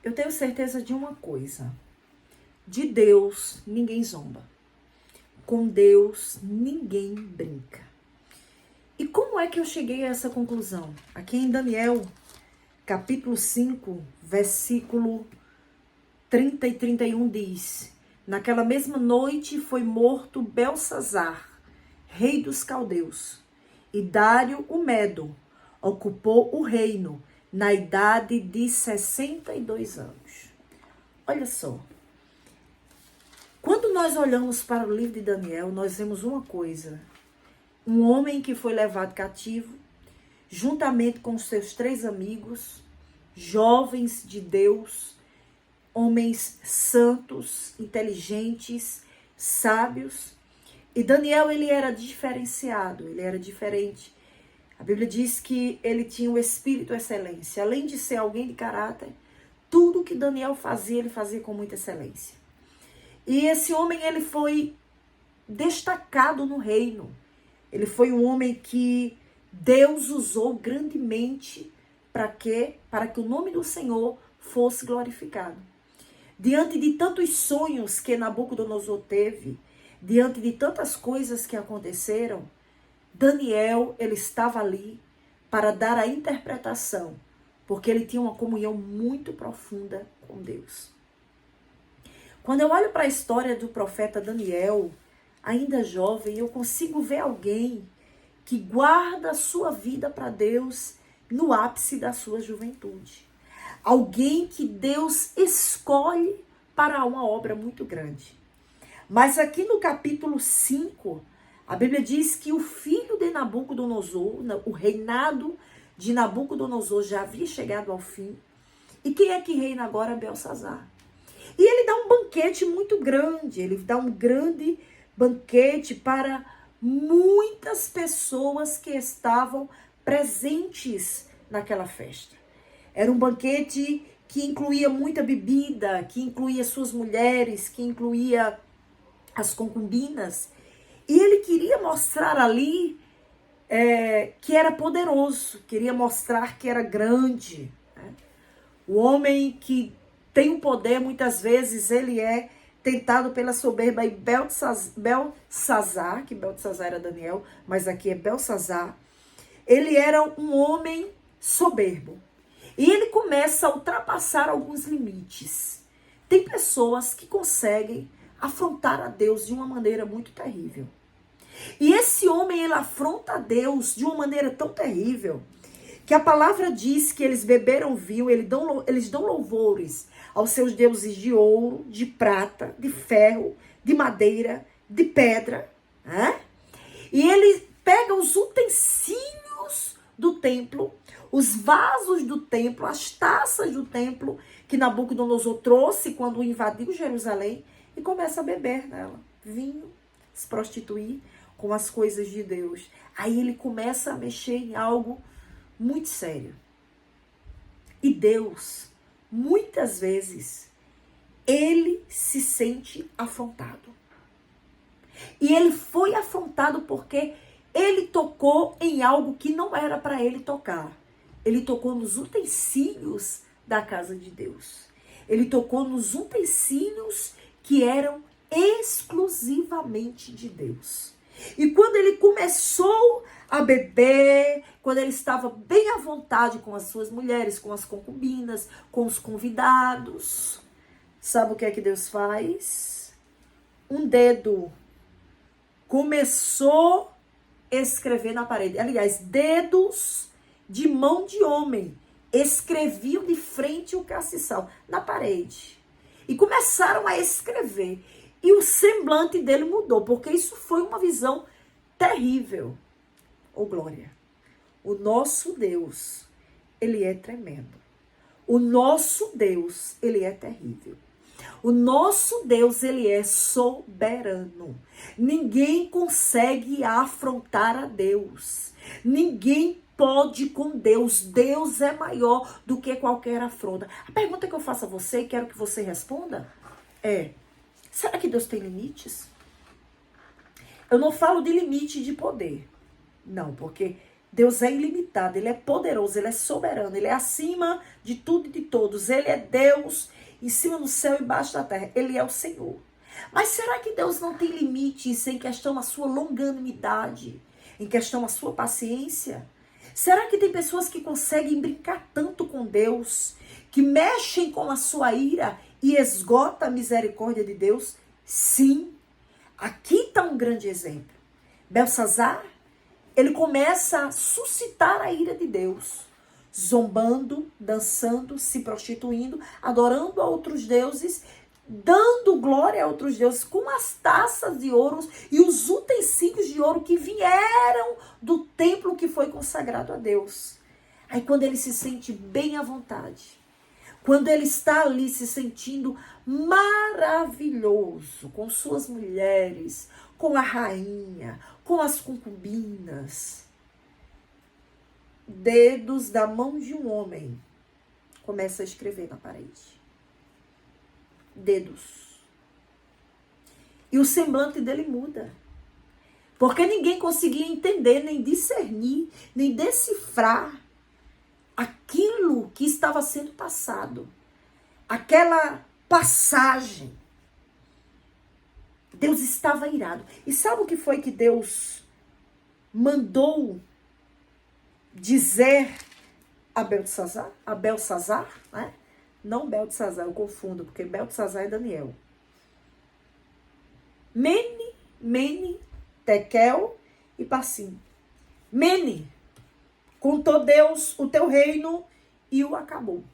Eu tenho certeza de uma coisa. De Deus, ninguém zomba. Com Deus, ninguém brinca. E como é que eu cheguei a essa conclusão? Aqui em Daniel, capítulo 5, versículo 30 e 31 diz: naquela mesma noite foi morto Belsazar, rei dos caldeus, e Dário o Medo ocupou o reino na idade de 62 anos. Olha só. Quando nós olhamos para o livro de Daniel, nós vemos uma coisa. Um homem que foi levado cativo, juntamente com seus 3 amigos, jovens de Deus, homens santos, inteligentes, sábios. E Daniel, ele era diferenciado, ele era diferente. A Bíblia diz que ele tinha o espírito excelência. Além de ser alguém de caráter, tudo que Daniel fazia, ele fazia com muita excelência. E esse homem, ele foi destacado no reino. Ele foi um homem que Deus usou grandemente para quê? Para que o nome do Senhor fosse glorificado. Diante de tantos sonhos que Nabucodonosor teve, diante de tantas coisas que aconteceram, Daniel, ele estava ali para dar a interpretação, porque ele tinha uma comunhão muito profunda com Deus. Quando eu olho para a história do profeta Daniel, ainda jovem, eu consigo ver alguém que guarda a sua vida para Deus no ápice da sua juventude. Alguém que Deus escolhe para uma obra muito grande. Mas aqui no capítulo 5, a Bíblia diz que o filho de Nabucodonosor, o reinado de Nabucodonosor já havia chegado ao fim. E quem é que reina agora? Belsazar. E ele dá um banquete muito grande, ele dá um grande banquete para muitas pessoas que estavam presentes naquela festa. Era um banquete que incluía muita bebida, que incluía suas mulheres, que incluía as concubinas. E ele queria mostrar ali que era poderoso, queria mostrar que era grande. Né? O homem que tem o poder, muitas vezes, ele é tentado pela soberba. E Belsazar, que Belsazar era Daniel, mas aqui é Belsazar, ele era um homem soberbo. E ele começa a ultrapassar alguns limites. Tem pessoas que conseguem afrontar a Deus de uma maneira muito terrível. E esse homem, ele afronta a Deus de uma maneira tão terrível, que a palavra diz que eles beberam vinho, eles dão louvores aos seus deuses de ouro, de prata, de ferro, de madeira, de pedra. Né? E ele pega os utensílios do templo, os vasos do templo, as taças do templo que Nabucodonosor trouxe quando invadiu Jerusalém e começa a beber nela vinho, se prostituir com as coisas de Deus. Aí ele começa a mexer em algo muito sério. E Deus, muitas vezes, ele se sente afrontado. E ele foi afrontado porque ele tocou em algo que não era para ele tocar. Ele tocou nos utensílios da casa de Deus. Ele tocou nos utensílios que eram exclusivamente de Deus. E quando ele começou a beber, quando ele estava bem à vontade com as suas mulheres, com as concubinas, com os convidados, sabe o que é que Deus faz? Um dedo começou a escrever na parede. Aliás, dedos de mão de homem escreviam de frente o castiçal na parede. E começaram a escrever. E o semblante dele mudou, porque isso foi uma visão terrível. Oh, glória! O nosso Deus, ele é tremendo. O nosso Deus, ele é terrível. O nosso Deus, ele é soberano. Ninguém consegue afrontar a Deus. Ninguém pode com Deus. Deus é maior do que qualquer afronta. A pergunta que eu faço a você, e quero que você responda, é: será que Deus tem limites? Eu não falo de limite de poder. Não, porque Deus é ilimitado, Ele é poderoso, Ele é soberano, Ele é acima de tudo e de todos. Ele é Deus em cima do céu e embaixo da terra. Ele é o Senhor. Mas será que Deus não tem limites em questão à sua longanimidade, em questão à sua paciência? Será que tem pessoas que conseguem brincar tanto com Deus, que mexem com a sua ira e esgota a misericórdia de Deus? Sim. Aqui está um grande exemplo. Belsazar, ele começa a suscitar a ira de Deus, zombando, dançando, se prostituindo, adorando a outros deuses, dando glória a outros deuses, com as taças de ouro e os utensílios de ouro que vieram do templo que foi consagrado a Deus. Aí quando ele se sente bem à vontade, quando ele está ali se sentindo maravilhoso com suas mulheres, com a rainha, com as concubinas, dedos da mão de um homem começa a escrever na parede. Dedos. E o semblante dele muda. Porque ninguém conseguia entender, nem discernir, nem decifrar aquilo que estava sendo passado. Aquela passagem. Deus estava irado. E sabe o que foi que Deus mandou dizer a Beltesazar? A Belsazar, né? Não Beltesazar, eu confundo, porque Beltesazar é Daniel. Mene, Mene, Tekel e Parsim. Mene, contou Deus o teu reino e o acabou.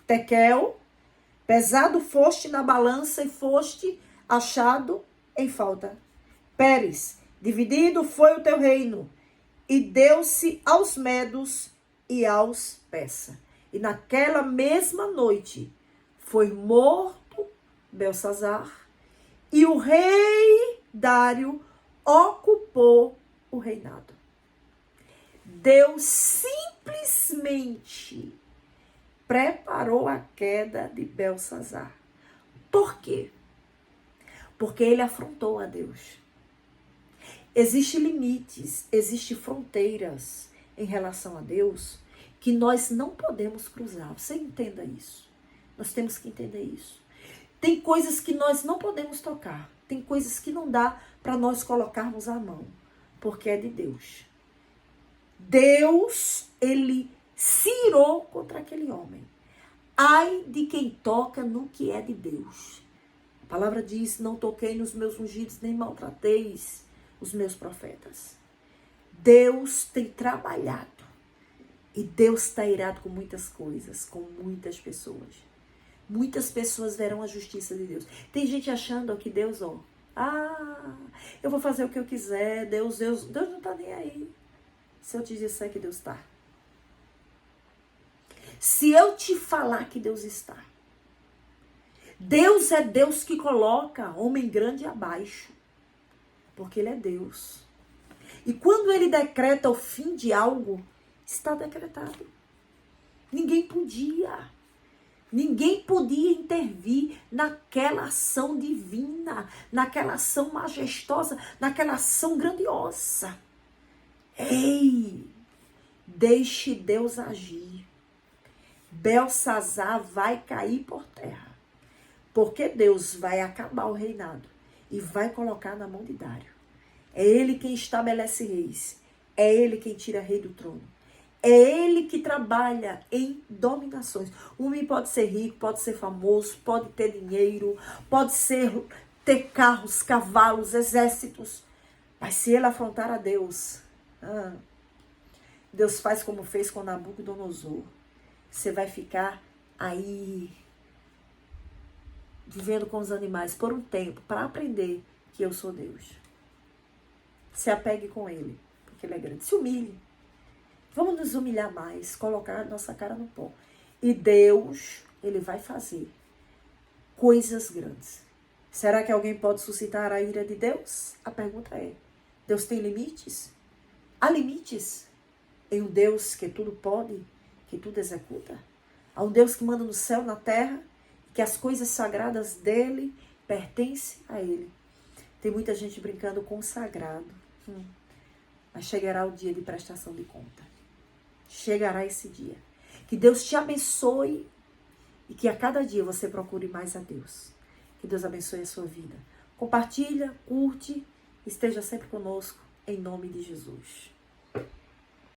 Tekel, pesado foste na balança e foste achado em falta. Pérez, dividido foi o teu reino e deu-se aos medos e aos persas. E naquela mesma noite foi morto Belsazar e o rei Dário ocupou o reinado. Deus simplesmente preparou a queda de Belsazar. Por quê? Porque ele afrontou a Deus. Existem limites, existem fronteiras em relação a Deus que nós não podemos cruzar. Você entenda isso. Nós temos que entender isso. Tem coisas que nós não podemos tocar. Tem coisas que não dá para nós colocarmos a mão, porque é de Deus. Deus, ele se irou contra aquele homem. Ai de quem toca no que é de Deus. A palavra diz, não toquei nos meus ungidos, nem maltrateis os meus profetas. Deus tem trabalhado. E Deus está irado com muitas coisas, com muitas pessoas. Muitas pessoas verão a justiça de Deus. Tem gente achando que Deus, eu vou fazer o que eu quiser, Deus não está nem aí. Se eu te disser que Deus está. Se eu te falar que Deus está. Deus é Deus que coloca homem grande abaixo. Porque Ele é Deus. E quando Ele decreta o fim de algo, está decretado. Ninguém podia intervir naquela ação divina, naquela ação majestosa, naquela ação grandiosa. Ei, deixe Deus agir. Belsazar vai cair por terra, porque Deus vai acabar o reinado e vai colocar na mão de Dário. É Ele quem estabelece reis, é Ele quem tira rei do trono. É Ele que trabalha em dominações. O homem pode ser rico, pode ser famoso, pode ter dinheiro, pode ter carros, cavalos, exércitos. Mas se ele afrontar a Deus, Deus faz como fez com Nabucodonosor. Você vai ficar aí, vivendo com os animais por um tempo, para aprender que eu sou Deus. Se apegue com Ele, porque Ele é grande. Se humilhe. Vamos nos humilhar mais, colocar a nossa cara no pó. E Deus, Ele vai fazer coisas grandes. Será que alguém pode suscitar a ira de Deus? A pergunta é, Deus tem limites? Há limites em um Deus que tudo pode, que tudo executa? Há um Deus que manda no céu, na terra, que as coisas sagradas dele pertencem a Ele. Tem muita gente brincando com o sagrado. mas chegará o dia de prestação de conta. Chegará esse dia. Que Deus te abençoe e que a cada dia você procure mais a Deus. Que Deus abençoe a sua vida. Compartilha, curte, esteja sempre conosco, em nome de Jesus.